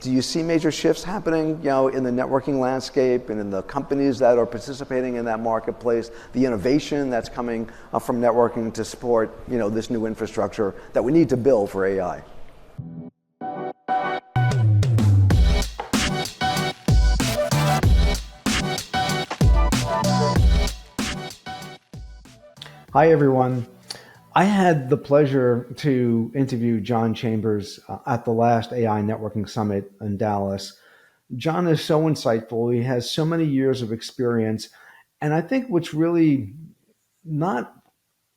do you see major shifts happening, in the networking landscape and in the companies that are participating in that marketplace, the innovation that's coming from networking to support, this new infrastructure that we need to build for AI? Hi, everyone. I had the pleasure to interview John Chambers at the last AI Networking Summit in Dallas. John is so insightful. He has so many years of experience. And I think what's really not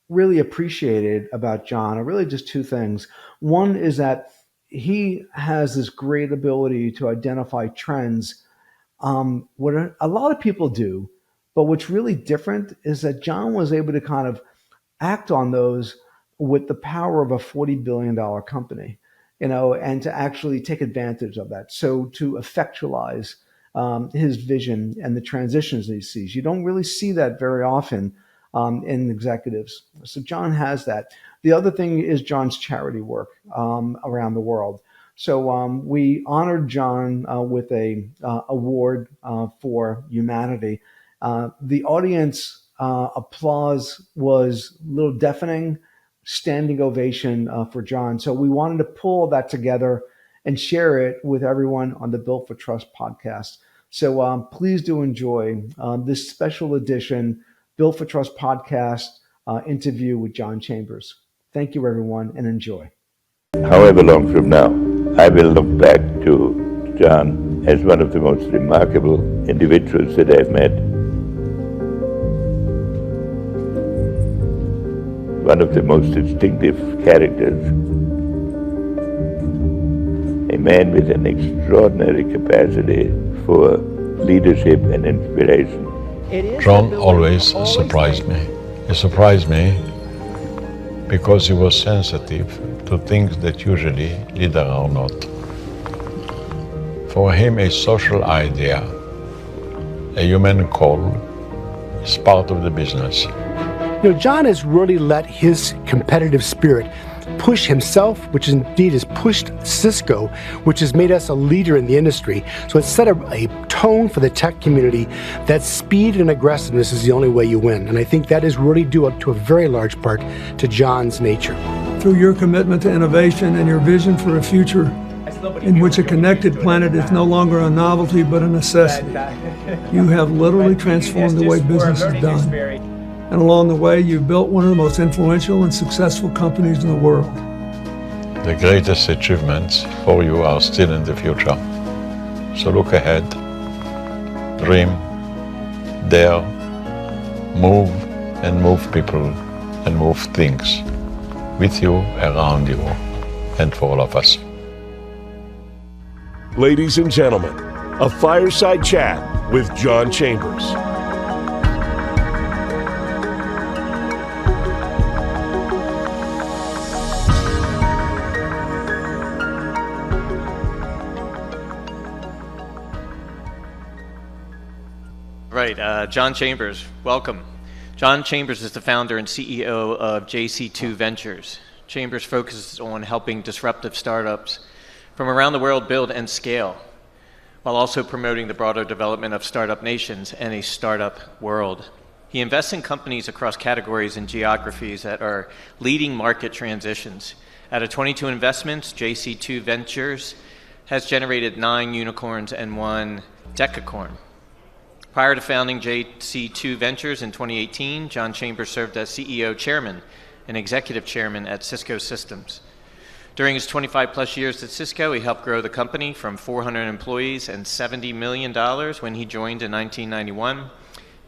really appreciated about John are really just two things. One is that he has this great ability to identify trends, what a lot of people do. But what's really different is that John was able to kind of act on those with the power of a $40 billion company, and to actually take advantage of that. So to effectualize his vision and the transitions that he sees. You don't really see that very often in executives. So John has that. The other thing is John's charity work around the world. So we honored John with a award for humanity. The audience applause was a little deafening, standing ovation for John. So we wanted to pull that together and share it with everyone on the Built for Trust podcast. So please do enjoy this special edition Built for Trust podcast interview with John Chambers. Thank you, everyone, and enjoy. However long from now, I will look back to John as one of the most remarkable individuals that I've met. One of the most distinctive characters, a man with an extraordinary capacity for leadership and inspiration. John always surprised me. He surprised me because he was sensitive to things that usually leaders are not. For him, a social idea, a human call, is part of the business. John has really let his competitive spirit push himself, which indeed has pushed Cisco, which has made us a leader in the industry. So it's set a tone for the tech community that speed and aggressiveness is the only way you win. And I think that is really due to a very large part to John's nature. Through your commitment to innovation and your vision for a future in which a connected planet is no longer a novelty but a necessity, you have literally transformed the way business is done. And along the way, you've built one of the most influential and successful companies in the world. The greatest achievements for you are still in the future. So look ahead, dream, dare, move and move people and move things with you, around you, and for all of us. Ladies and gentlemen, a fireside chat with John Chambers. Right, John Chambers, welcome. John Chambers is the founder and CEO of JC2 Ventures. Chambers focuses on helping disruptive startups from around the world build and scale, while also promoting the broader development of startup nations and a startup world. He invests in companies across categories and geographies that are leading market transitions. Out of 22 investments, JC2 Ventures has generated 9 unicorns and 1 decacorn. Prior to founding JC2 Ventures in 2018, John Chambers served as CEO chairman and executive chairman at Cisco Systems. During his 25 plus years at Cisco, he helped grow the company from 400 employees and $70 million when he joined in 1991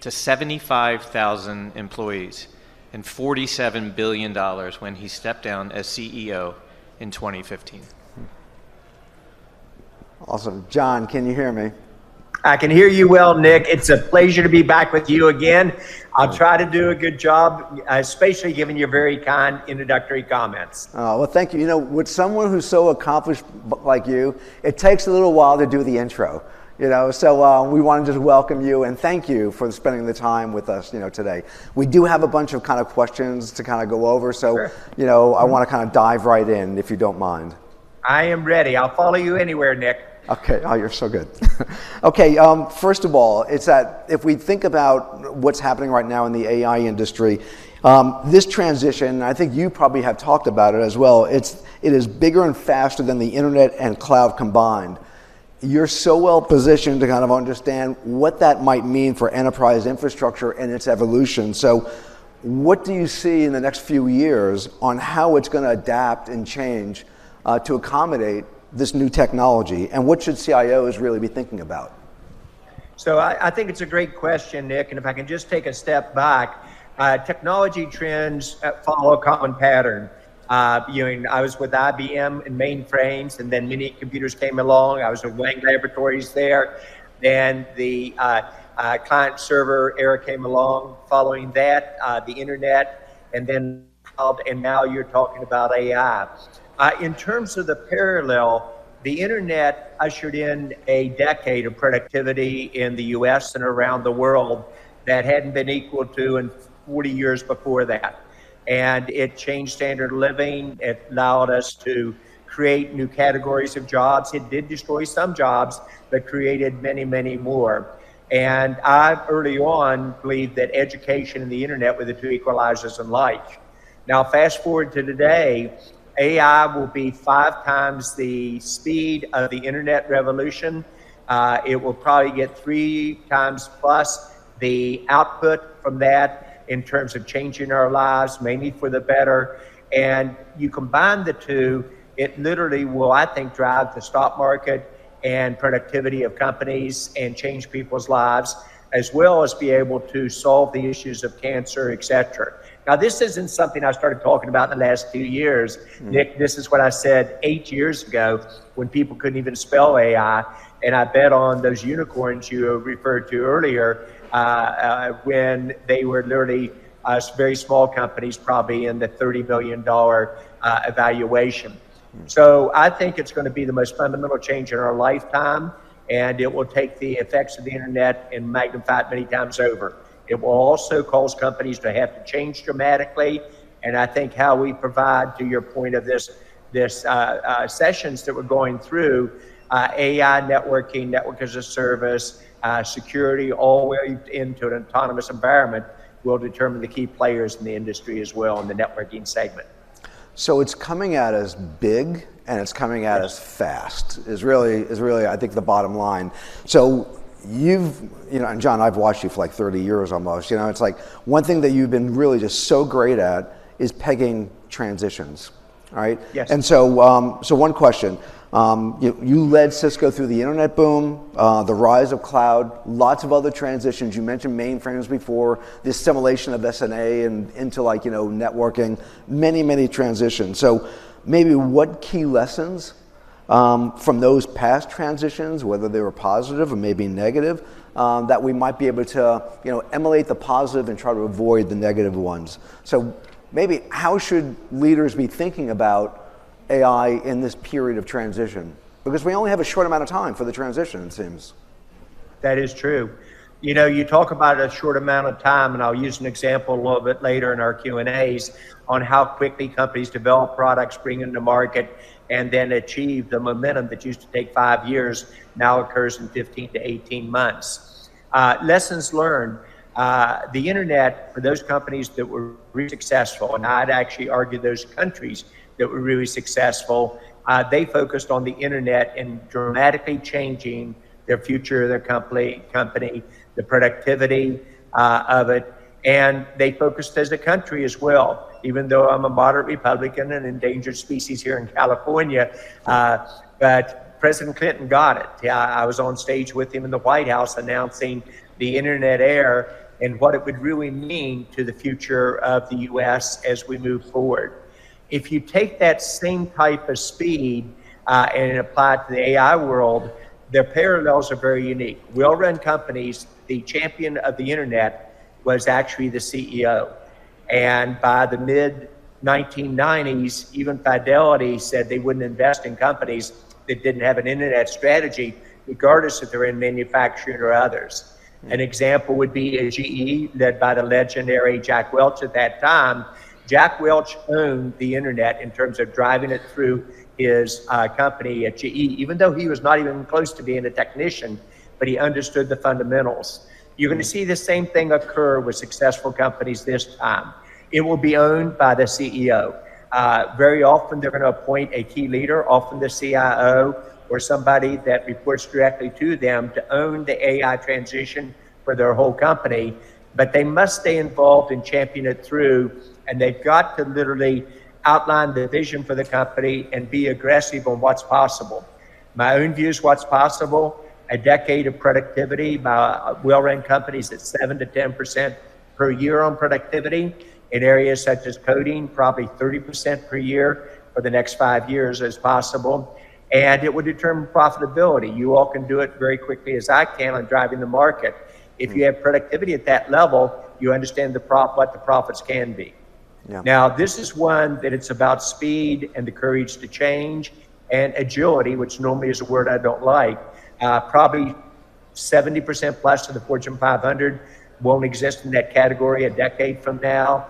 to 75,000 employees and $47 billion when he stepped down as CEO in 2015. Awesome. John, can you hear me? I can hear you well, Nick. It's a pleasure to be back with you again. I'll try to do a good job, especially given your very kind introductory comments. Well, thank you. With someone who's so accomplished like you, it takes a little while to do the intro. So we want to just welcome you and thank you for spending the time with us, today. We do have a bunch of kind of questions to kind of go over, so, Sure. I want to kind of dive right in, if you don't mind. I am ready. I'll follow you anywhere, Nick. Okay, oh, you're so good. Okay, first of all, it's that if we think about what's happening right now in the AI industry, this transition, I think you probably have talked about it as well, it is bigger and faster than the internet and cloud combined. You're so well positioned to kind of understand what that might mean for enterprise infrastructure and its evolution. So what do you see in the next few years on how it's going to adapt and change to accommodate this new technology, and what should CIOs really be thinking about? So I think it's a great question, Nick, and if I can just take a step back, technology trends follow a common pattern. I was with IBM in mainframes, and then mini computers came along. I was with Wang Laboratories there. Then the client server era came along. Following that, the internet, and then cloud, and now you're talking about AI. In terms of the parallel, the internet ushered in a decade of productivity in the US and around the world that hadn't been equal to in 40 years before that. And it changed standard of living. It allowed us to create new categories of jobs. It did destroy some jobs, but created many, many more. And I early on believed that education and the internet were the two equalizers in life. Now, fast forward to today, AI will be 5 times the speed of the internet revolution. It will probably get 3 times plus the output from that in terms of changing our lives, mainly for the better. And you combine the two, it literally will, I think, drive the stock market and productivity of companies and change people's lives, as well as be able to solve the issues of cancer, et cetera. Now, this isn't something I started talking about in the last 2 years. Nick, this is what I said 8 years ago when people couldn't even spell AI. And I bet on those unicorns you referred to earlier when they were literally very small companies, probably in the $30 million evaluation. So I think it's going to be the most fundamental change in our lifetime, and it will take the effects of the internet and magnify it many times over. It will also cause companies to have to change dramatically. And I think how we provide, to your point of this sessions that we're going through, AI networking, network as a service, security, all the way into an autonomous environment will determine the key players in the industry as well in the networking segment. So it's coming at us big and it's coming at us fast is really, I think, the bottom line. So and John, I've watched you for like 30 years almost, it's like one thing that you've been really just so great at is pegging transitions, right? Yes. And so one question, you led Cisco through the internet boom, the rise of cloud, lots of other transitions. You mentioned mainframes before, the assimilation of SNA and into networking, many transitions. So maybe what key lessons from those past transitions, whether they were positive or maybe negative, that we might be able to emulate the positive and try to avoid the negative ones. So maybe how should leaders be thinking about AI in this period of transition? Because we only have a short amount of time for the transition, it seems. That is true. You talk about a short amount of time, and I'll use an example a little bit later in our Q&As on how quickly companies develop products, bring them to market, and then achieve the momentum that used to take 5 years, now occurs in 15 to 18 months. Lessons learned. The internet, for those companies that were really successful, and I'd actually argue those countries that were really successful, they focused on the internet and dramatically changing their future, their company, the productivity of it. And they focused as a country as well, even though I'm a moderate Republican and endangered species here in California. But President Clinton got it. I was on stage with him in the White House announcing the internet era and what it would really mean to the future of the US as we move forward. If you take that same type of speed and apply it to the AI world, their parallels are very unique. Well-run companies, the champion of the internet was actually the CEO. And by the mid-1990s, even Fidelity said they wouldn't invest in companies that didn't have an internet strategy, regardless if they're in manufacturing or others. An example would be a GE led by the legendary Jack Welch at that time. Jack Welch owned the internet in terms of driving it through his company at GE, even though he was not even close to being a technician, but he understood the fundamentals. You're going to see the same thing occur with successful companies this time. It will be owned by the CEO. Very often they're going to appoint a key leader, often the CIO, or somebody that reports directly to them to own the AI transition for their whole company. But they must stay involved and champion it through, and they've got to literally outline the vision for the company and be aggressive on what's possible. My own view is what's possible: a decade of productivity by well-run companies at 7 to 10% per year on productivity. In areas such as coding, probably 30% per year for the next 5 years is possible. And it would determine profitability. You all can do it very quickly as I can on driving the market. If you have productivity at that level, you understand what the profits can be. Yeah. Now, this is one that it's about speed and the courage to change, and agility, which normally is a word I don't like. Probably 70% plus of the Fortune 500 won't exist in that category a decade from now.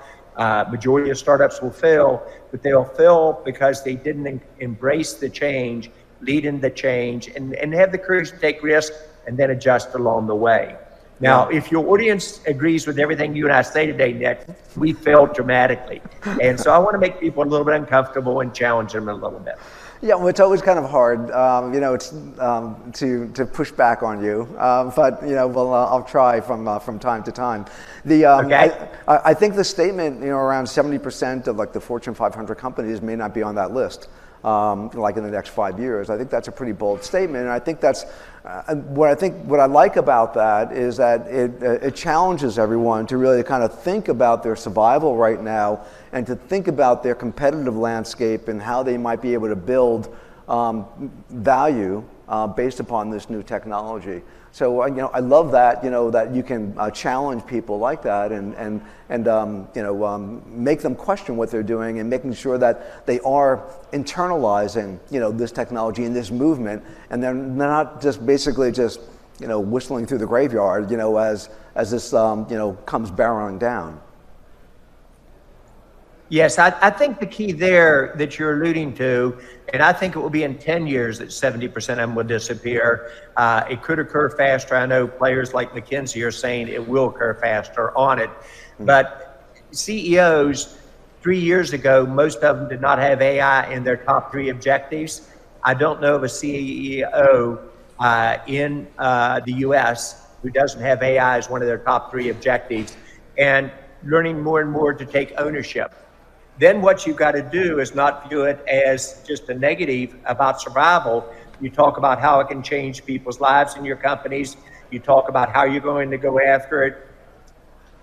Majority of startups will fail, but they'll fail because they didn't embrace the change, lead in the change, and have the courage to take risks and then adjust along the way. Now, if your audience agrees with everything you and I say today, Nick, we failed dramatically. And so I want to make people a little bit uncomfortable and challenge them a little bit. Yeah, well, it's always kind of hard, it's to push back on you, but well, I'll try from time to time. Okay. I think the statement, around 70% of like the Fortune 500 companies may not be on that list, like in the next 5 years. I think that's a pretty bold statement, and I think that's what I like about that is that it challenges everyone to really kind of think about their survival right now and to think about their competitive landscape and how they might be able to build value based upon this new technology. So I love that that you can challenge people like that and make them question what they're doing and making sure that they are internalizing this technology and this movement, and they're not just basically just whistling through the graveyard as this comes barreling down. Yes, I think the key there that you're alluding to, and I think it will be in 10 years that 70% of them will disappear. It could occur faster. I know players like McKinsey are saying it will occur faster on it. But CEOs, 3 years ago, most of them did not have AI in their top 3 objectives. I don't know of a CEO in the US who doesn't have AI as one of their top 3 objectives, and learning more and more to take ownership. Then what you've got to do is not view it as just a negative about survival. You talk about how it can change people's lives in your companies. You talk about how you're going to go after it.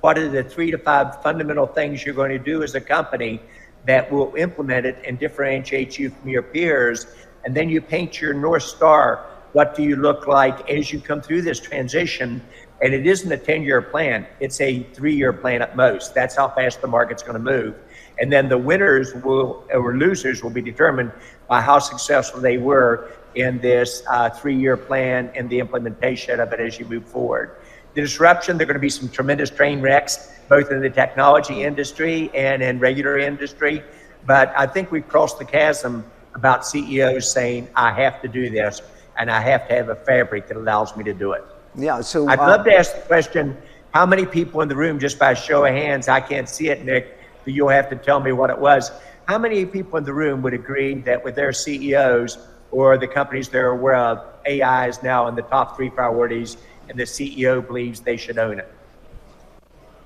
What are the 3 to 5 fundamental things you're going to do as a company that will implement it and differentiate you from your peers? And then you paint your North Star. What do you look like as you come through this transition? And it isn't a 10-year plan. It's a 3-year plan at most. That's how fast the market's going to move. And then the winners or losers will be determined by how successful they were in this 3-year plan and the implementation of it as you move forward. The disruption, there are going to be some tremendous train wrecks, both in the technology industry and in regular industry. But I think we've crossed the chasm about CEOs saying, I have to do this, and I have to have a fabric that allows me to do it. Yeah, so I'd love to ask the question, how many people in the room, just by show of hands, I can't see it, Nick, but you'll have to tell me what it was. How many people in the room would agree that with their CEOs or the companies they're aware of, AI is now in the top 3 priorities and the CEO believes they should own it?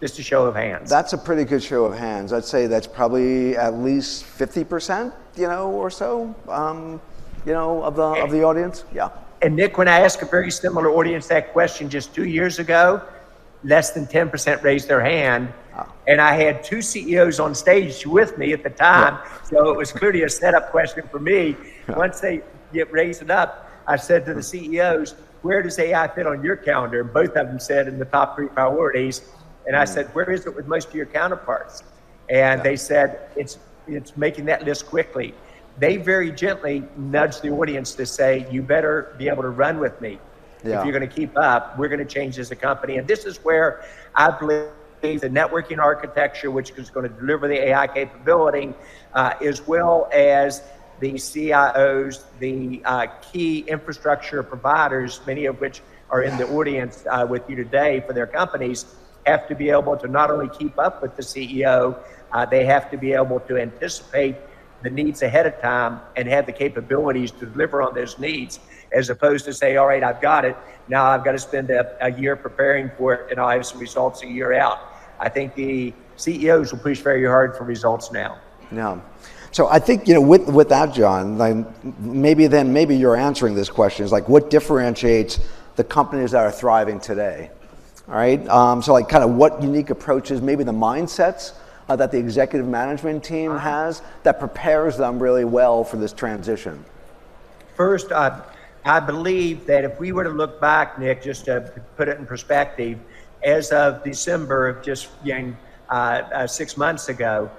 Just a show of hands. That's a pretty good show of hands. I'd say that's probably at least 50%, or so, of the audience. Yeah. And Nick, when I asked a very similar audience that question just 2 years ago, less than 10% raised their hand. And I had 2 CEOs on stage with me at the time, so it was clearly a setup question for me. Once they raised it up, I said to the CEOs, where does AI fit on your calendar? And both of them said in the top 3 priorities. And I said, where is it with most of your counterparts? And they said, it's making that list quickly. They very gently nudged the audience to say, you better be able to run with me. If you're going to keep up, we're going to change as a company. And this is where I believe the networking architecture, which is going to deliver the AI capability, as well as the CIOs, the key infrastructure providers, many of which are in the audience with you today for their companies, have to be able to not only keep up with the CEO, they have to be able to anticipate the needs ahead of time and have the capabilities to deliver on those needs, as opposed to say, all right, I've got it. Now I've got to spend a year preparing for it, and I'll have some results a year out. I think the CEOs will push very hard for results now. Yeah. So I think, with that, John, like maybe you're answering this question is like, what differentiates the companies that are thriving today? All right. So like kind of what unique approaches, maybe the mindsets that the executive management team has that prepares them really well for this transition? First, I believe that if we were to look back, Nick, just to put it in perspective, as of December of just 6 months ago,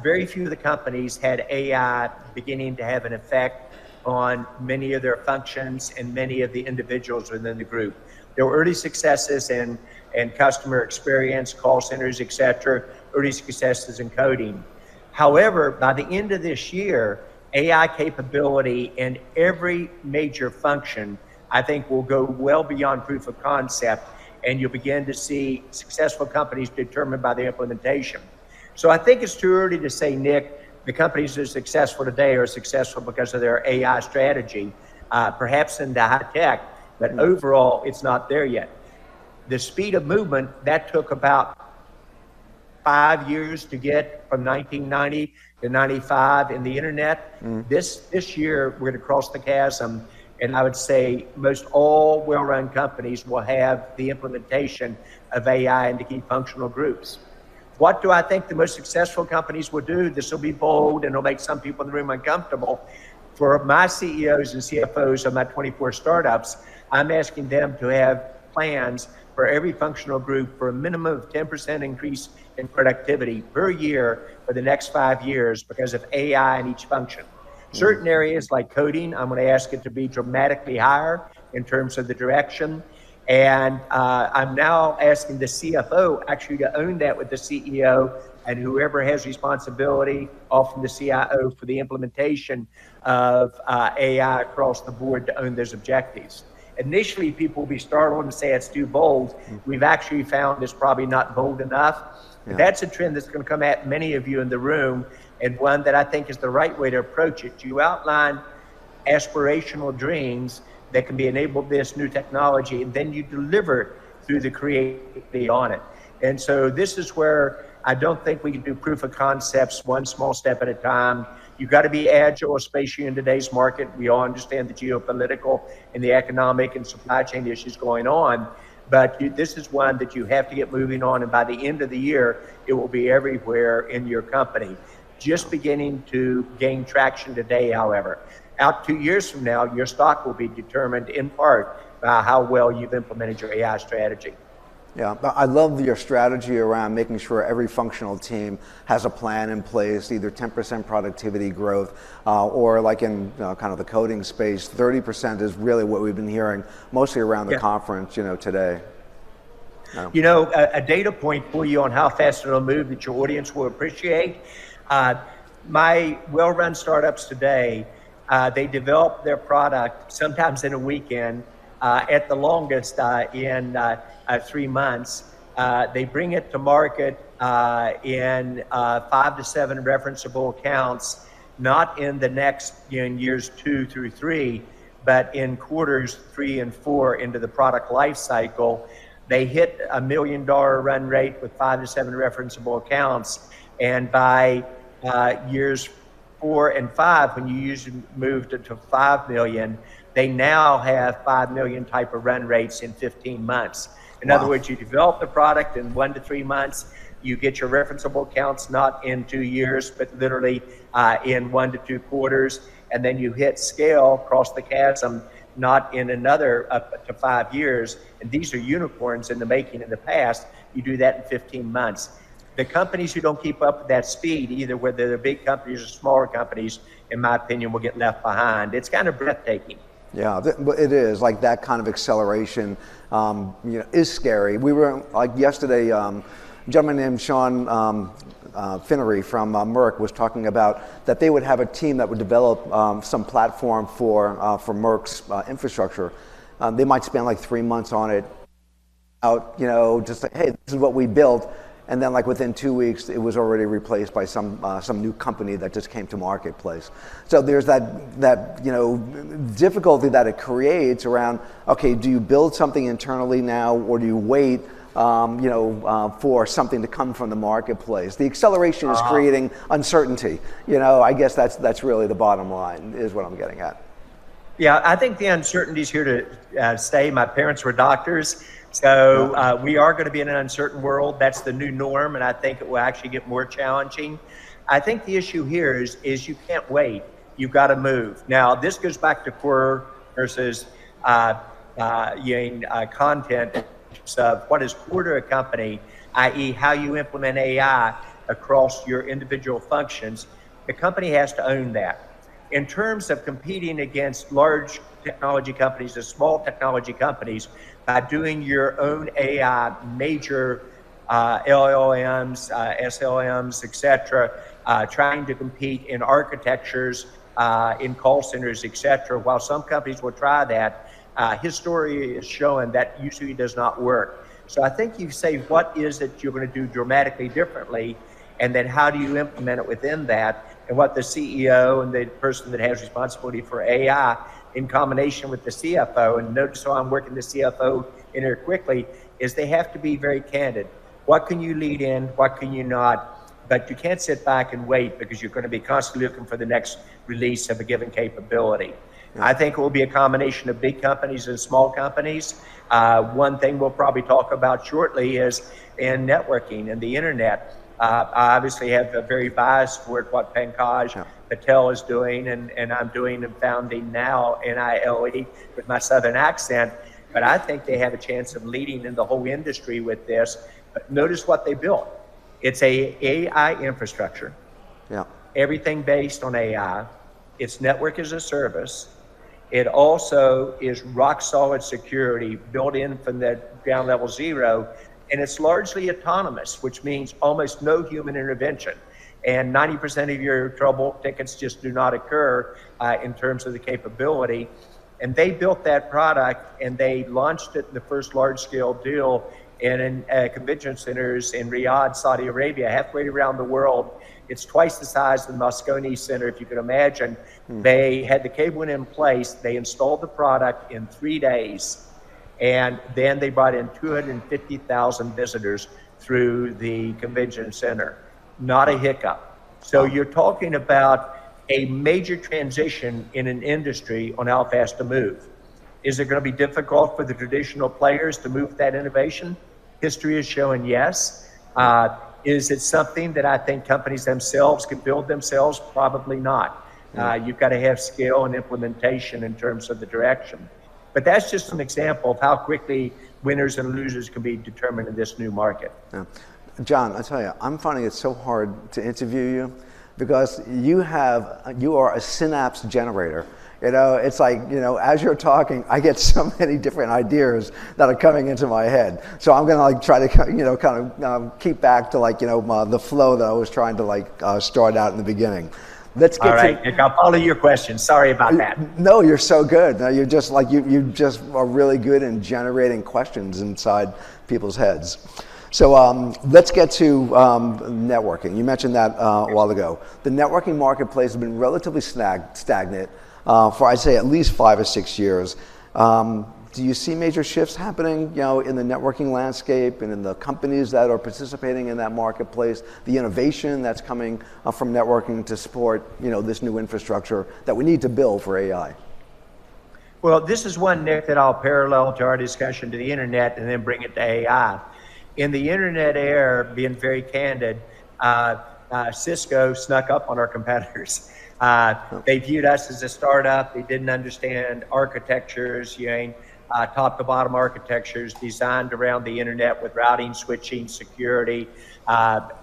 very few of the companies had AI beginning to have an effect on many of their functions and many of the individuals within the group. There were early successes in customer experience, call centers, et cetera, early successes in coding. However, by the end of this year, AI capability in every major function, I think, will go well beyond proof of concept, and you'll begin to see successful companies determined by the implementation. So I think it's too early to say, Nick, the companies that are successful today are successful because of their AI strategy, perhaps in the high tech, but overall, it's not there yet. The speed of movement, that took about 5 years to get from 1990 to 95 in the internet. This year, we're going to cross the chasm, and I would say most all well-run companies will have the implementation of AI into key functional groups. What do I think the most successful companies will do? This will be bold, and it'll make some people in the room uncomfortable. For my CEOs and CFOs of my 24 startups, I'm asking them to have plans for every functional group for a minimum of 10% increase in productivity per year for the next 5 years because of AI in each function. Certain areas like coding, I'm going to ask it to be dramatically higher in terms of the direction. And I'm now asking the CFO actually to own that with the CEO and whoever has responsibility, often the CIO, for the implementation of AI across the board to own those objectives. Initially, people will be startled and say it's too bold. We've actually found it's probably not bold enough. Yeah. That's a trend that's going to come at many of you in the room, and one that I think is the right way to approach it. You outline aspirational dreams that can be enabled this new technology, and then you deliver through the creativity on it. And so this is where I don't think we can do proof of concepts one small step at a time. You've got to be agile, especially in today's market. We all understand the geopolitical and the economic and supply chain issues going on, but this is one that you have to get moving on, and by the end of the year, it will be everywhere in your company. Just beginning to gain traction today, however. Out 2 years from now, your stock will be determined in part by how well you've implemented your AI strategy. Yeah, I love your strategy around making sure every functional team has a plan in place, either 10% productivity growth, or like in kind of the coding space, 30% is really what we've been hearing mostly around the conference, today. A data point for you on how fast it'll move that your audience will appreciate. My well-run startups today, they develop their product sometimes in a weekend, at the longest in 3 months. They bring it to market in 5 to 7 referenceable accounts, not in the next years 2 through 3, but in quarters 3 and 4 into the product life cycle. They hit $1 million run rate with 5 to 7 referenceable accounts, and by years 4 and 5, when you usually move to 5 million, they now have 5 million type of run rates in 15 months. In other words, you develop the product in 1 to 3 months, you get your referenceable accounts not in 2 years, but literally in 1 to 2 quarters, and then you hit scale, cross the chasm, not in another up to 5 years. And these are unicorns in the making in the past. You do that in 15 months. The companies who don't keep up with that speed, either whether they're big companies or smaller companies, in my opinion, will get left behind. It's kind of breathtaking. Yeah, it is. Like that kind of acceleration, is scary. We were like yesterday, a gentleman named Sean Finnery from Merck was talking about that they would have a team that would develop some platform for Merck's infrastructure. They might spend like 3 months on it, out, just like, hey, this is what we built. And then like within 2 weeks, it was already replaced by some new company that just came to marketplace. So there's that difficulty that it creates around, okay, do you build something internally now, or do you wait for something to come from the marketplace? The acceleration is creating uncertainty. I guess that's really the bottom line, is what I'm getting at. Yeah, I think the uncertainty is here to stay. My parents were doctors. So we are going to be in an uncertain world. That's the new norm, and I think it will actually get more challenging. I think the issue here is you can't wait. You've got to move. Now, this goes back to core versus content of what is core to a company, i.e. how you implement AI across your individual functions. The company has to own that. In terms of competing against large technology companies and small technology companies, by doing your own AI, major LLMs, SLMs, etc., trying to compete in architectures, in call centers, etc. While some companies will try that, history is showing that usually does not work. So I think you say, what is it you're going to do dramatically differently, and then how do you implement it within that? And what the CEO and the person that has responsibility for AI in combination with the CFO, and notice how I'm working the CFO in here quickly, is they have to be very candid. What can you lead in? What can you not? But you can't sit back and wait, because you're going to be constantly looking for the next release of a given capability. Yeah. I think it will be a combination of big companies and small companies. One thing we'll probably talk about shortly is in networking and the internet. I obviously have a very biased toward what Pankaj Patel is doing, and I'm doing and founding now NILE with my southern accent, but I think they have a chance of leading in the whole industry with this. But notice what they built. It's a AI infrastructure, everything based on AI. It's network as a service. It also is rock solid security built in from the ground level zero. And it's largely autonomous, which means almost no human intervention. And 90% of your trouble tickets just do not occur in terms of the capability. And they built that product, and they launched it in the first large-scale deal in convention centers in Riyadh, Saudi Arabia, halfway around the world. It's twice the size of the Moscone Center, if you can imagine. They had the cable in place. They installed the product in 3 days. And then they brought in 250,000 visitors through the convention center. Not a hiccup. So you're talking about a major transition in an industry on how fast to move. Is it going to be difficult for the traditional players to move that innovation? History is showing yes. Is it something that I think companies themselves can build themselves? Probably not. You've got to have skill and implementation in terms of the direction. But that's just an example of how quickly winners and losers can be determined in this new market. Yeah. John, I tell you, I'm finding it so hard to interview you, because you are a synapse generator. It's like, as you're talking, I get so many different ideas that are coming into my head. So I'm going to try to, kind of keep back to the flow that I was trying to start out in the beginning. Let's get all right, Nick, I'll follow your question. Sorry about that. No, you're so good. No, you're just you just are really good in generating questions inside people's heads. So let's get to networking. You mentioned that a while ago. The networking marketplace has been relatively stagnant for, I'd say, at least 5 or 6 years. Do you see major shifts happening, in the networking landscape and in the companies that are participating in that marketplace, the innovation that's coming from networking to support, this new infrastructure that we need to build for AI? Well, this is one, Nick, that I'll parallel to our discussion to the internet and then bring it to AI. In the internet era, being very candid, Cisco snuck up on our competitors. They viewed us as a startup. They didn't understand architectures, top to bottom architectures designed around the internet with routing, switching, security,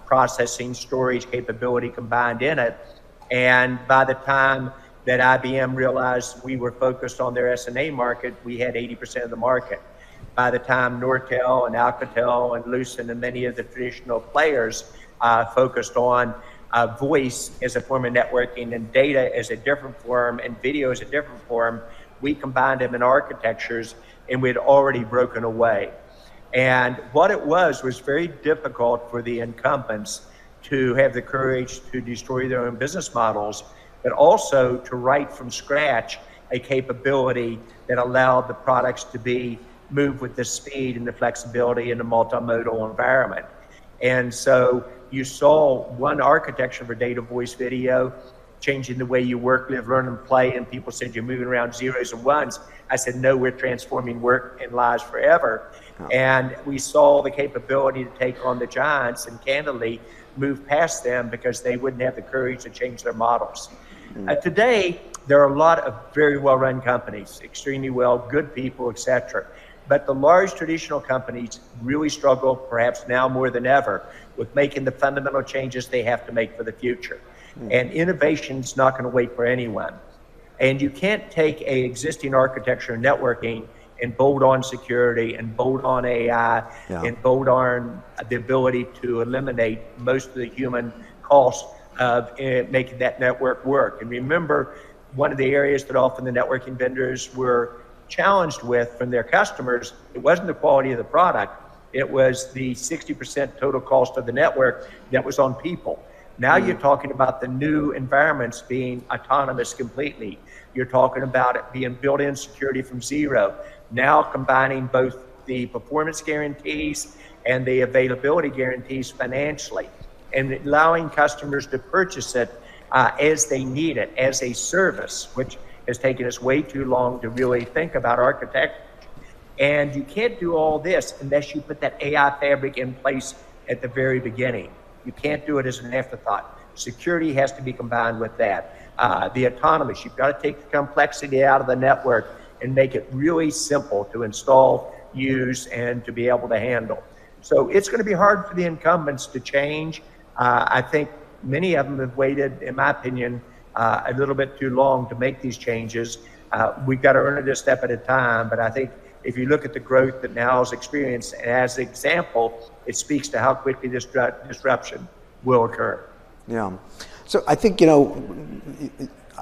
processing, storage capability combined in it. And by the time that IBM realized we were focused on their SNA market, we had 80% of the market. By the time Nortel and Alcatel and Lucent and many of the traditional players focused on voice as a form of networking and data as a different form and video as a different form. We combined them in architectures, and we'd already broken away. And what it was very difficult for the incumbents to have the courage to destroy their own business models, but also to write from scratch a capability that allowed the products to be moved with the speed and the flexibility in a multimodal environment. And so you saw one architecture for data, voice, video, changing the way you work, live, learn, and play. And people said, you're moving around zeros and ones. I said, no, we're transforming work and lives forever. Oh. And we saw the capability to take on the giants and candidly move past them because they wouldn't have the courage to change their models. Today, there are a lot of very well-run companies, extremely well, good people, etc. But the large traditional companies really struggle, perhaps now more than ever, with making the fundamental changes they have to make for the future. And innovation's not going to wait for anyone. And you can't take a existing architecture and networking and bolt on security and bolt on AI and bolt on the ability to eliminate most of the human costs of making that network work. And remember, one of the areas that often the networking vendors were challenged with from their customers, it wasn't the quality of the product, it was the 60% total cost of the network that was on people. Now you're talking about the new environments being autonomous completely. You're talking about it being built-in security from zero. Now combining both the performance guarantees and the availability guarantees financially, and allowing customers to purchase it as they need it, as a service, which has taken us way too long to really think about architecture. And you can't do all this unless you put that AI fabric in place at the very beginning. You can't do it as an afterthought. Security has to be combined with that. The autonomous, you've got to take the complexity out of the network and make it really simple to install, use, and to be able to handle. So it's going to be hard for the incumbents to change. I think many of them have waited, in my opinion, a little bit too long to make these changes. We've got to earn it a step at a time, but I think if you look at the growth that now is experienced as an example, it speaks to how quickly this disruption will occur. Yeah. So I think, I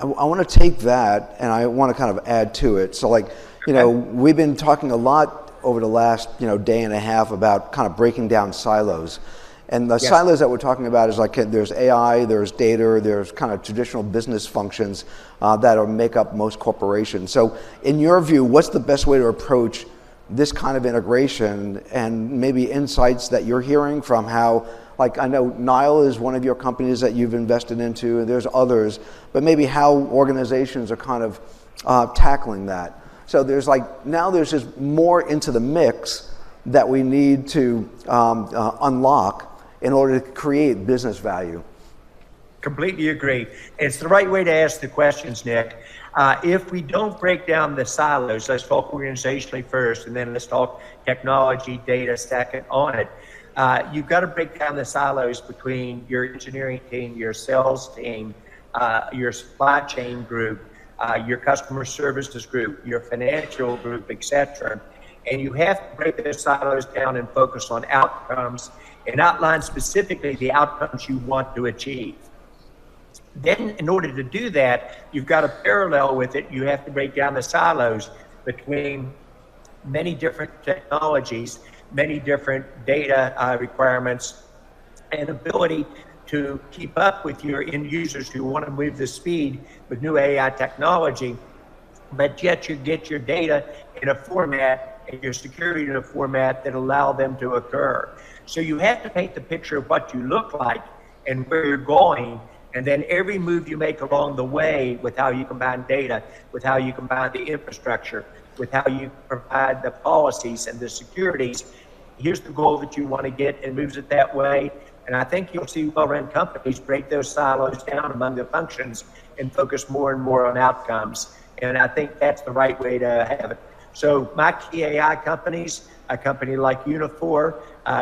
want to take that and I want to kind of add to it. So we've been talking a lot over the last, day and a half about kind of breaking down silos. And the silos that we're talking about is there's AI, there's data, there's kind of traditional business functions that make up most corporations. So in your view, what's the best way to approach this kind of integration and maybe insights that you're hearing from how, I know Nile is one of your companies that you've invested into, and there's others, but maybe how organizations are kind of tackling that. So there's now there's just more into the mix that we need to unlock in order to create business value. Completely agree. It's the right way to ask the questions, Nick. If we don't break down the silos, let's talk organizationally first, and then let's talk technology, data second on it. You've got to break down the silos between your engineering team, your sales team, your supply chain group, your customer services group, your financial group, etc. And you have to break those silos down and focus on outcomes and outline specifically the outcomes you want to achieve. Then in order to do that, you've got to parallel with it. You have to break down the silos between many different technologies, many different data requirements, and ability to keep up with your end users who want to move the speed with new AI technology, but yet you get your data in a format and your security in a format that allow them to occur. So you have to paint the picture of what you look like and where you're going, and then every move you make along the way with how you combine data, with how you combine the infrastructure, with how you provide the policies and the securities, here's the goal that you want to get, and moves it that way. And I think you'll see well-run companies break those silos down among the functions and focus more and more on outcomes. And I think that's the right way to have it. So my key AI companies, a company like Unifor,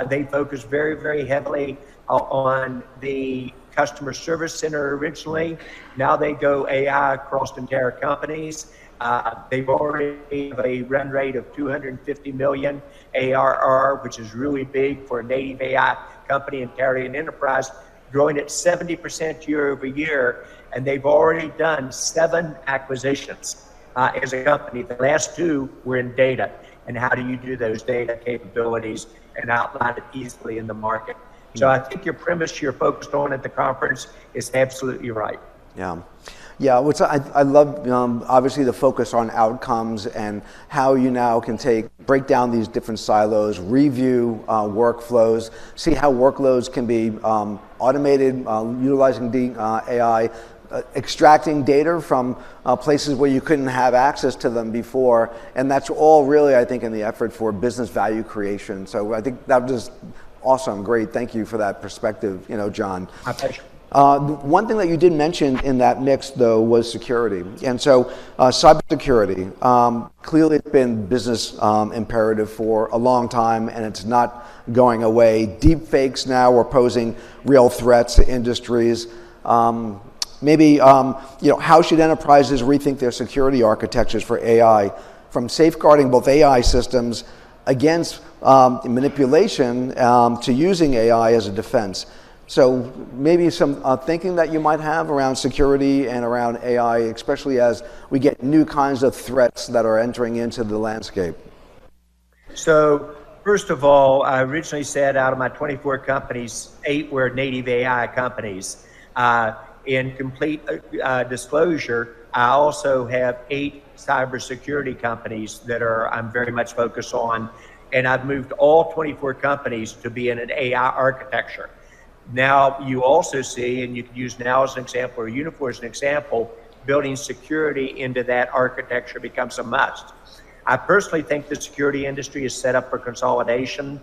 they focus very, very heavily on the customer service center originally. Now they go AI across entire companies. They've already have a run rate of 250 million ARR, which is really big for a native AI company in Carrion Enterprise, growing at 70% year over year. And they've already done 7 acquisitions as a company. The last 2 were in data. And how do you do those data capabilities and outline it easily in the market? So I think your premise you're focused on at the conference is absolutely right. Yeah. Yeah, which I love, obviously, the focus on outcomes and how you now can break down these different silos, review workflows, see how workloads can be automated, utilizing AI, extracting data from places where you couldn't have access to them before. And that's all really, I think, in the effort for business value creation. So I think that was awesome. Great. Thank you for that perspective, John. My pleasure. One thing that you did mention in that mix, though, was security. And so cybersecurity, clearly it's been business imperative for a long time, and it's not going away. Deep fakes now are posing real threats to industries. Maybe, how should enterprises rethink their security architectures for AI, from safeguarding both AI systems against manipulation to using AI as a defense? So maybe some thinking that you might have around security and around AI, especially as we get new kinds of threats that are entering into the landscape. So first of all, I originally said out of my 24 companies, 8 were native AI companies. In complete disclosure, I also have 8 cybersecurity companies that I'm very much focused on, and I've moved all 24 companies to be in an AI architecture. Now you also see, and you can use Now as an example or Unifor as an example, building security into that architecture becomes a must. I personally think the security industry is set up for consolidation.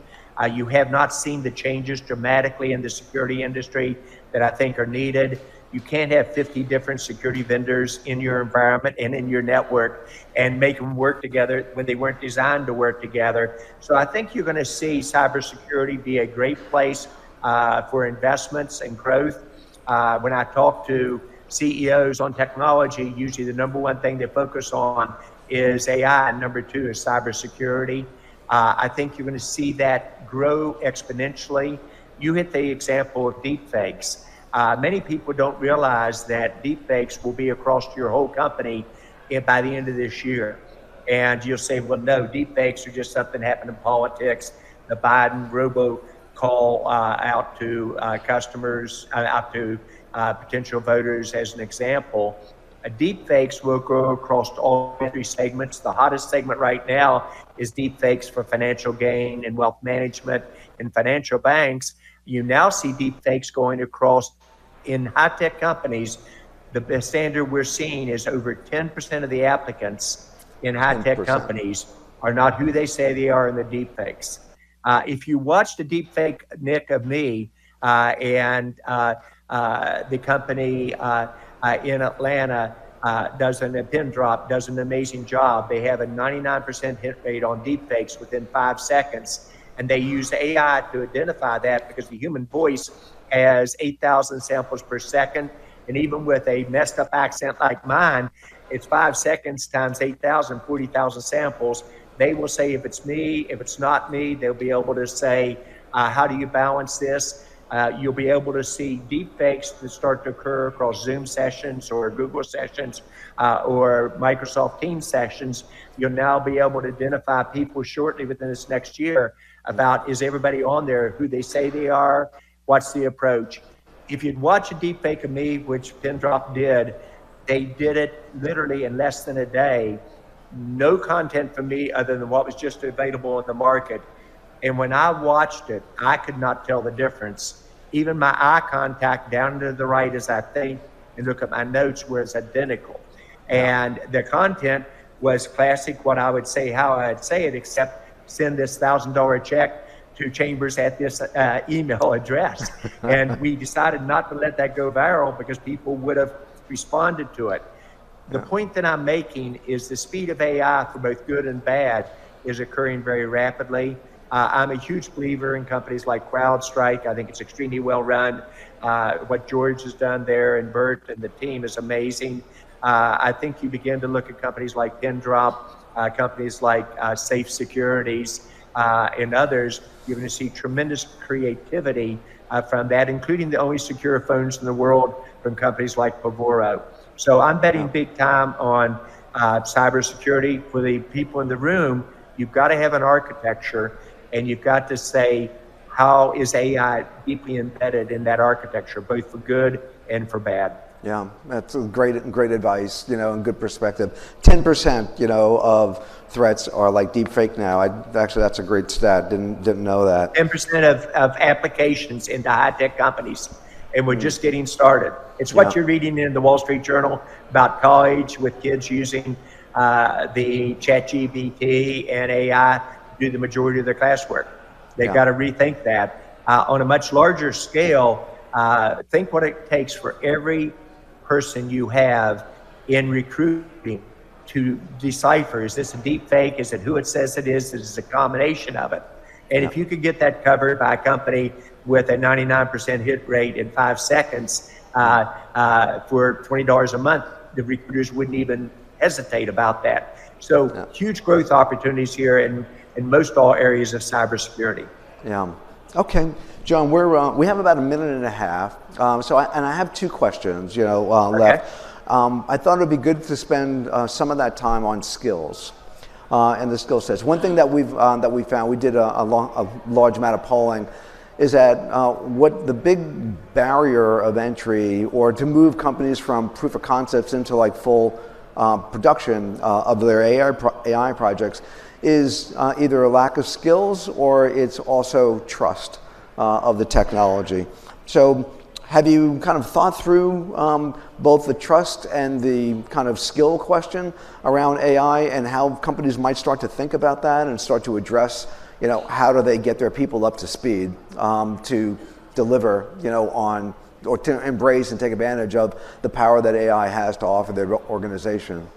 You have not seen the changes dramatically in the security industry that I think are needed. You can't have 50 different security vendors in your environment and in your network and make them work together when they weren't designed to work together. So I think you're going to see cybersecurity be a great place for investments and growth. When I talk to CEOs on technology, usually the number one thing they focus on is AI, and number 2 is cybersecurity. I think you're going to see that grow exponentially. You hit the example of deepfakes. Many people don't realize that deepfakes will be across your whole company by the end of this year. And you'll say, well, no, deepfakes are just something happened in politics. The Biden robocall out to customers, out to potential voters as an example. Deepfakes will grow across all 3 segments. The hottest segment right now is deepfakes for financial gain and wealth management and financial banks. You now see deepfakes going across in high-tech companies. The standard we're seeing is over 10% of the applicants in high-tech 10%. companies are not who they say they are in the deepfakes. If you watch the deepfake, Nick, of me and the company in Atlanta does an amazing job. They have a 99% hit rate on deepfakes within 5 seconds. And they use AI to identify that because the human voice has 8,000 samples per second. And even with a messed up accent like mine, it's 5 seconds times 8,000, 40,000 samples. They will say if it's me, if it's not me. They'll be able to say, how do you balance this? You'll be able to see deep fakes that start to occur across Zoom sessions or Google sessions or Microsoft Teams sessions. You'll now be able to identify people shortly within this next year about, is everybody on there who they say they are? What's the approach? If you'd watch a deep fake of me, which Pindrop did, they did it literally in less than a day. No content from me other than what was just available in the market. And when I watched it, I could not tell the difference. Even my eye contact down to the right as I think and look at my notes was identical. And the content was classic, what I would say, how I'd say it, except send this $1,000 check to Chambers at this email address. And we decided not to let that go viral because people would have responded to it. The point that I'm making is the speed of AI for both good and bad is occurring very rapidly. I'm a huge believer in companies like CrowdStrike. I think it's extremely well run. What George has done there and Bert and the team is amazing. I think you begin to look at companies like Pindrop, companies like Safe Securities, and others. You're going to see tremendous creativity from that, including the only secure phones in the world from companies like Pavoro. So I'm betting big time on cybersecurity. For the people in the room, you've got to have an architecture, and you've got to say, how is AI deeply embedded in that architecture, both for good and for bad? Yeah, that's great advice, and good perspective. 10%, of threats are like deep fake now. Actually, that's a great stat. Didn't know that. 10% of applications into high-tech companies, and we're just getting started. It's what you're reading in the Wall Street Journal about college with kids using the ChatGPT and AI to do the majority of their classwork. They've got to rethink that. On a much larger scale, think what it takes for every person you have in recruiting to decipher, is this a deep fake? Is it who it says it is? Is it a combination of it? And if you could get that covered by a company with a 99% hit rate in 5 seconds for $20 a month, the recruiters wouldn't even hesitate about that. So huge growth opportunities here in most all areas of cybersecurity. Yeah. Okay, John, we have about a minute and a half. So I have 2 questions, left. I thought it would be good to spend some of that time on skills and the skill sets. One thing that we found, we did a large amount of polling, is that what the big barrier of entry, or to move companies from proof of concepts into like full production of their AI projects, is either a lack of skills or it's also trust of the technology. So have you kind of thought through both the trust and the kind of skill question around AI, and how companies might start to think about that and start to address, how do they get their people up to speed to deliver, on, or to embrace and take advantage of the power that AI has to offer their organization?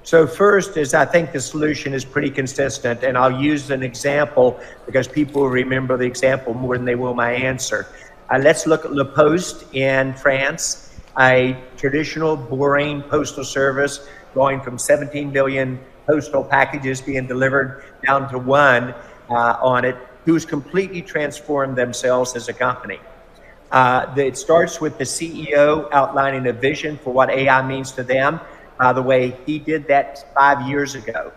So first is, I think the solution is pretty consistent, and I'll use an example because people will remember the example more than they will my answer. Let's look at La Poste in France, a traditional, boring postal service going from 17 million postal packages being delivered down to 1 on it, who's completely transformed themselves as a company. It starts with the CEO outlining a vision for what AI means to them. By the way, he did that 5 years ago.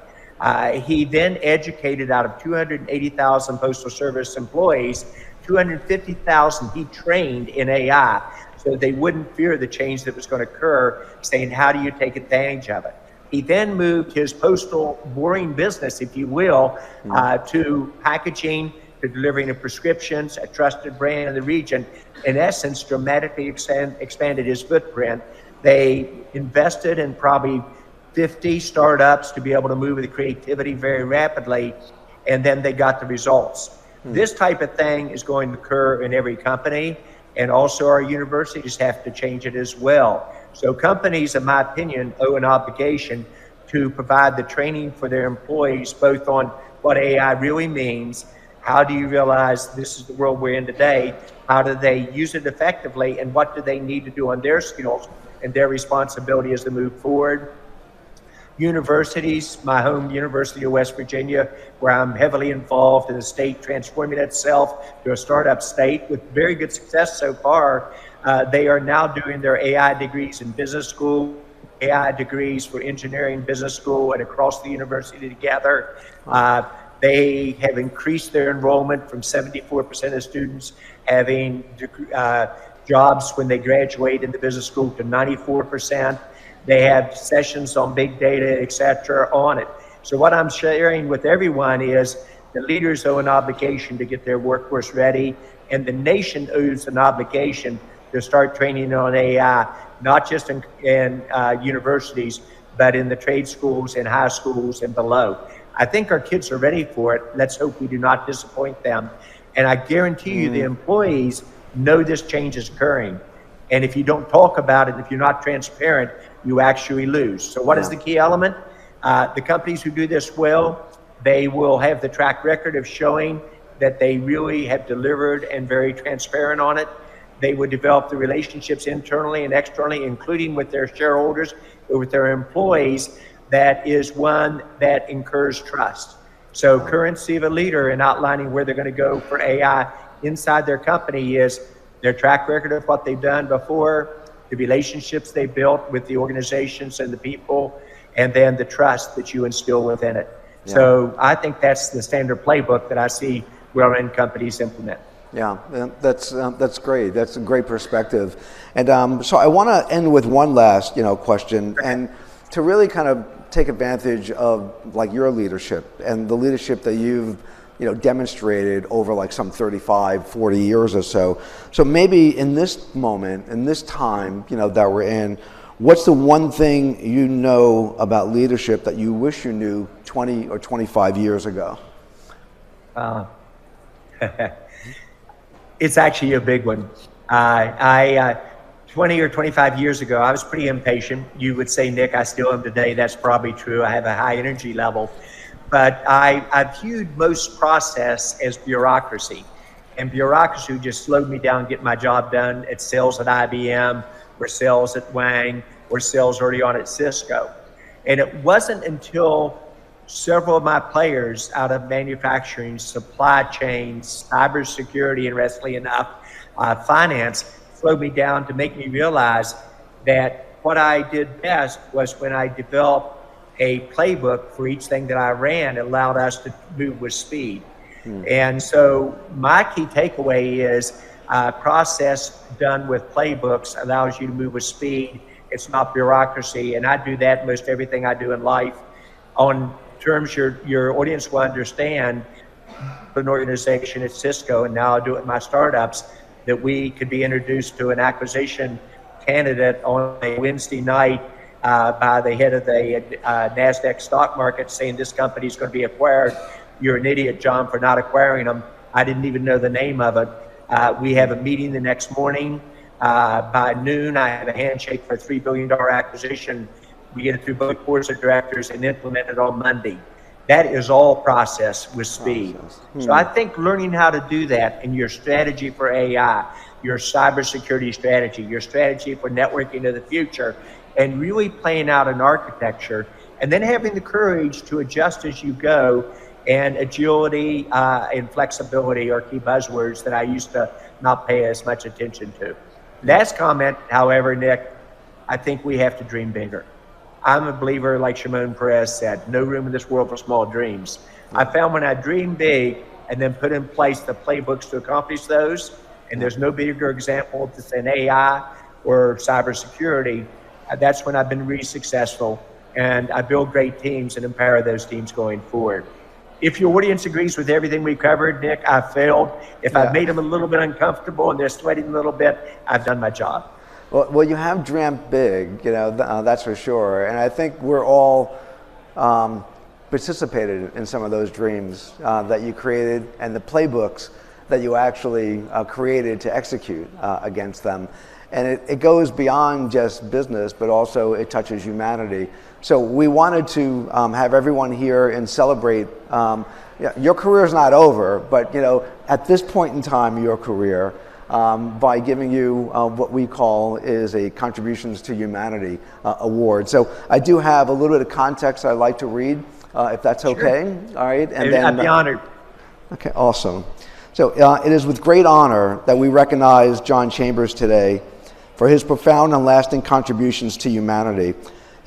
He then educated, out of 280,000 Postal Service employees, 250,000 he trained in AI so they wouldn't fear the change that was going to occur, saying, how do you take advantage of it? He then moved his postal boring business, if you will, to packaging, to delivering of prescriptions, a trusted brand in the region. In essence, dramatically expanded his footprint. They invested in probably 50 startups to be able to move with the creativity very rapidly, and then they got the results. This type of thing is going to occur in every company, and also our universities have to change it as well. So companies, in my opinion, owe an obligation to provide the training for their employees, both on what AI really means, how do you realize this is the world we're in today, how do they use it effectively, and what do they need to do on their skills and their responsibility as they move forward. Universities, my home University of West Virginia, where I'm heavily involved in the state transforming itself to a startup state with very good success so far. They are now doing their AI degrees in business school, AI degrees for engineering business school, and across the university together. They have increased their enrollment from 74% of students having jobs when they graduate in the business school to 94%. They have sessions on big data, et cetera, on it. So what I'm sharing with everyone is the leaders owe an obligation to get their workforce ready, and the nation owes an obligation to start training on AI, not just in universities, but in the trade schools and high schools and below. I think our kids are ready for it. Let's hope we do not disappoint them. And I guarantee you the employees know this change is occurring. And if you don't talk about it, if you're not transparent, you actually lose. So what is the key element? The companies who do this well, they will have the track record of showing that they really have delivered and very transparent on it. They would develop the relationships internally and externally, including with their shareholders, with their employees. That is one that incurs trust. So currency of a leader in outlining where they're going to go for AI inside their company is their track record of what they've done before, the relationships they built with the organizations and the people, and then the trust that you instill within it. Yeah. So I think that's the standard playbook that I see well-run companies implement. Yeah, that's great. That's a great perspective. And so I want to end with one last, question, and to really kind of take advantage of like your leadership and the leadership that you've demonstrated over like some 35, 40 years or so. So maybe in this moment, in this time, that we're in, what's the one thing you know about leadership that you wish you knew 20 or 25 years ago? It's actually a big one. 20 or 25 years ago, I was pretty impatient. You would say, Nick, I still am today. That's probably true. I have a high energy level. But I viewed most process as bureaucracy. And bureaucracy just slowed me down getting my job done at sales at IBM, or sales at Wang, or sales early on at Cisco. And it wasn't until several of my players out of manufacturing, supply chain, cybersecurity, interestingly enough, finance, slowed me down to make me realize that what I did best was when I developed a playbook for each thing that I ran. It allowed us to move with speed. And so my key takeaway is process done with playbooks allows you to move with speed. It's not bureaucracy. And I do that in most everything I do in life. On terms your audience will understand, an organization at Cisco, and now I do it in my startups, that we could be introduced to an acquisition candidate on a Wednesday night by the head of the NASDAQ stock market saying this company is going to be acquired. You're an idiot, John, for not acquiring them. I didn't even know the name of it. We have a meeting the next morning. By noon, I have a handshake for a $3 billion acquisition. We get it through both boards of directors and implement it on Monday. That is all process with speed. So I think learning how to do that in your strategy for AI, your cybersecurity strategy, your strategy for networking of the future, and really playing out an architecture, and then having the courage to adjust as you go, and agility and flexibility are key buzzwords that I used to not pay as much attention to. Last comment, however, Nick, I think we have to dream bigger. I'm a believer, like Shimon Peres said, no room in this world for small dreams. I found when I dream big and then put in place the playbooks to accomplish those, and there's no bigger example than AI or cybersecurity, that's when I've been really successful, and I build great teams and empower those teams going forward. If your audience agrees with everything we covered, Nick, I failed. If I've made them a little bit uncomfortable and they're sweating a little bit, I've done my job. Well, you have dreamt big, that's for sure. And I think we're all participated in some of those dreams that you created and the playbooks that you actually created to execute against them. And it goes beyond just business, but also it touches humanity. So we wanted to have everyone here and celebrate. Your career is not over, but at this point in time, your career, by giving you what we call is a Contributions to Humanity award. So I do have a little bit of context I'd like to read, if that's okay. Sure. All right. And then, I'd be honored. Okay, awesome. So it is with great honor that we recognize John Chambers today for his profound and lasting contributions to humanity.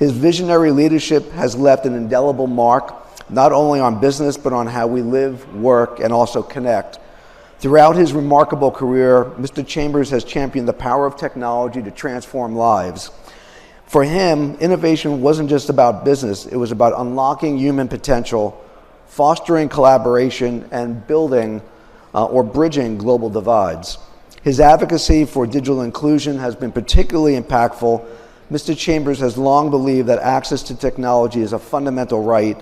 His visionary leadership has left an indelible mark, not only on business, but on how we live, work, and also connect. Throughout his remarkable career, Mr. Chambers has championed the power of technology to transform lives. For him, innovation wasn't just about business, it was about unlocking human potential, fostering collaboration, and building or bridging global divides. His advocacy for digital inclusion has been particularly impactful. Mr. Chambers has long believed that access to technology is a fundamental right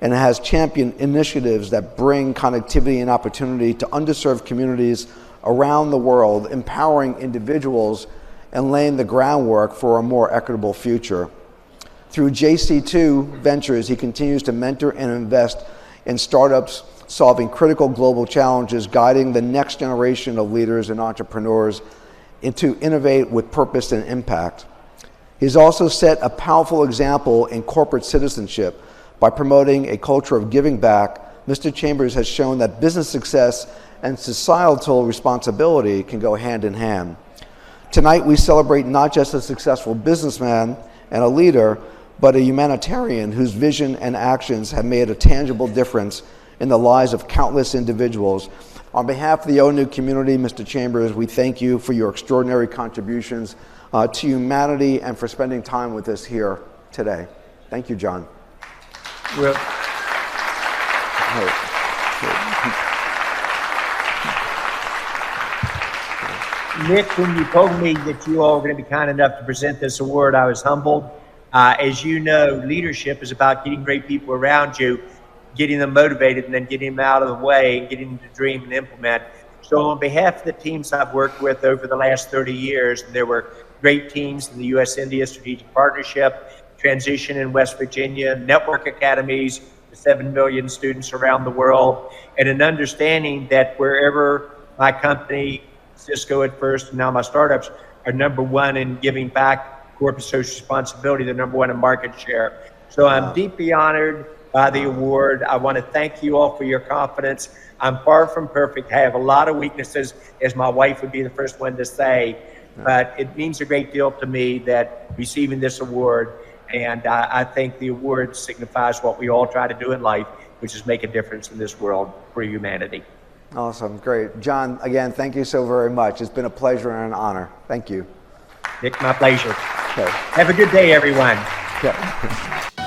and has championed initiatives that bring connectivity and opportunity to underserved communities around the world, empowering individuals and laying the groundwork for a more equitable future. Through JC2 Ventures, he continues to mentor and invest in startups solving critical global challenges, guiding the next generation of leaders and entrepreneurs to innovate with purpose and impact. He's also set a powerful example in corporate citizenship by promoting a culture of giving back. Mr. Chambers has shown that business success and societal responsibility can go hand in hand. Tonight we celebrate not just a successful businessman and a leader, but a humanitarian whose vision and actions have made a tangible difference in the lives of countless individuals. On behalf of the ONU community, Mr. Chambers, we thank you for your extraordinary contributions to humanity and for spending time with us here today. Thank you, John. Well, Nick, when you told me that you all were going to be kind enough to present this award, I was humbled. As you know, leadership is about getting great people around you, getting them motivated, and then getting them out of the way and getting them to dream and implement. So on behalf of the teams I've worked with over the last 30 years, there were great teams in the U.S.-India Strategic Partnership, Transition in West Virginia, Network Academies, the 7 million students around the world, and an understanding that wherever my company, Cisco at first, and now my startups, are number one in giving back corporate social responsibility, they're number one in market share. So I'm deeply honored by the award. I want to thank you all for your confidence. I'm far from perfect. I have a lot of weaknesses, as my wife would be the first one to say, but it means a great deal to me that receiving this award, and I think the award signifies what we all try to do in life, which is make a difference in this world for humanity. Awesome, great. John, again, thank you so very much. It's been a pleasure and an honor. Thank you. Nick, my pleasure. Okay. Have a good day, everyone. Okay.